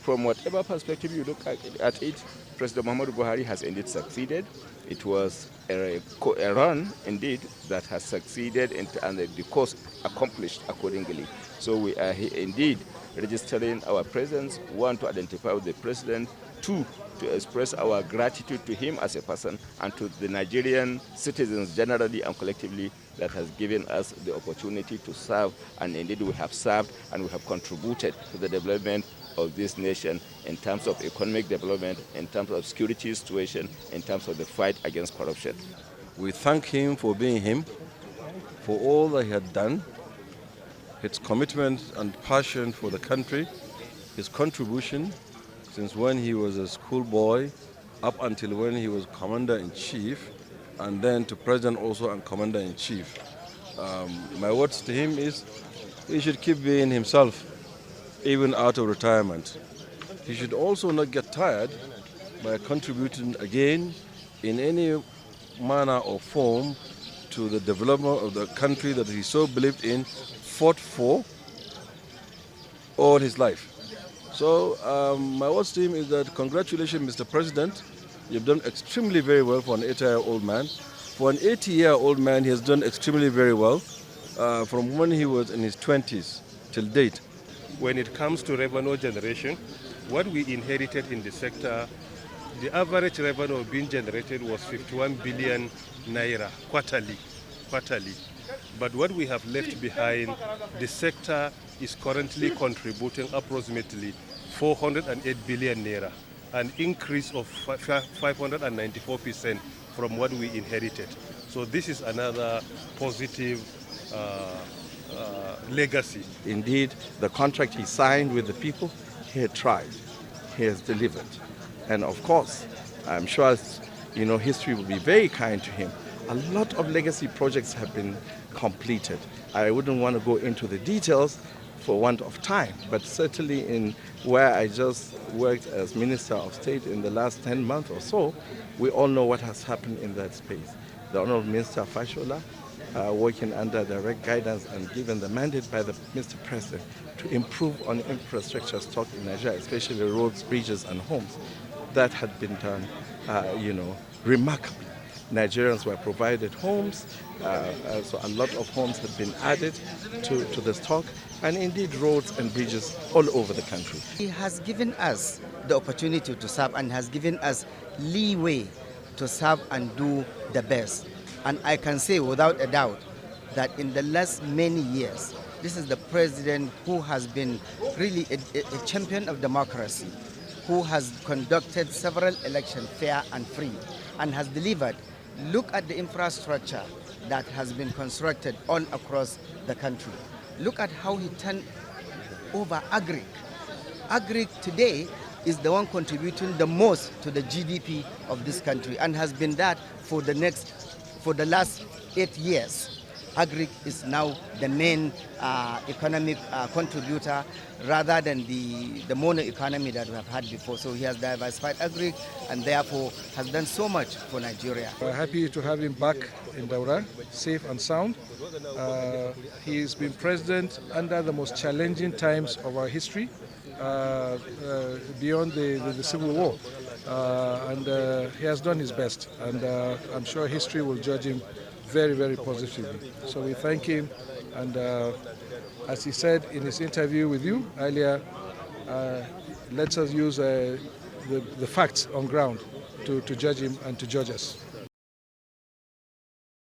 from whatever perspective you look at it, President Muhammadu Buhari has indeed succeeded. It was a run, indeed, that has succeeded and the course accomplished accordingly. So we are here indeed registering our presence, one, to identify with the president, two, to express our gratitude to him as a person and to the Nigerian citizens generally and collectively that has given us the opportunity to serve, and indeed we have served and we have contributed to the development of this nation in terms of economic development, in terms of security situation, in terms of the fight against corruption. We thank him for being him, for all that he had done, his commitment and passion for the country, his contribution since when he was a schoolboy up until when he was Commander-in-Chief, and then to President also and Commander-in-Chief. My words to him is he should keep being himself, even out of retirement. He should also not get tired by contributing again in any manner or form to the development of the country that he so believed in, fought for all his life. So my words to him is that congratulations, Mr. President. You've done extremely very well for an 80-year-old man. For an 80-year-old man, he has done extremely very well from when he was in his 20s till date. When it comes to revenue generation, what we inherited in the sector, the average revenue being generated was 51 billion naira quarterly. But what we have left behind, the sector is currently contributing approximately 408 billion naira, an increase of 594% from what we inherited. So this is another positive legacy. Indeed, the contract he signed with the people, he had tried, he has delivered. And of course, I'm sure history will be very kind to him. A lot of legacy projects have been completed. I wouldn't want to go into the details for want of time, but certainly in where I just worked as Minister of State in the last 10 months or so, we all know what has happened in that space. The Honorable Minister Fashola, working under direct guidance and given the mandate by the Mr. President to improve on infrastructure stock in Nigeria, especially roads, bridges and homes. That had been done, remarkably. Nigerians were provided homes, so a lot of homes had been added to the stock, and indeed roads and bridges all over the country. He has given us the opportunity to serve and has given us leeway to serve and do the best. And I can say without a doubt that in the last many years, this is the president who has been really a champion of democracy, who has conducted several elections fair and free, and has delivered. Look at the infrastructure that has been constructed all across the country. Look at how he turned over agric. Agric today is the one contributing the most to the GDP of this country and has been that for the last 8 years. Agric is now the main economic contributor rather than the mono economy that we have had before. So he has diversified agric and therefore has done so much for Nigeria. We're happy to have him back in Daura, safe and sound. He's been president under the most challenging times of our history, beyond the Civil War. And he has done his best, and I'm sure history will judge him very, very positively. So we thank him, and as he said in his interview with you earlier, let us use the facts on ground to judge him and to judge us.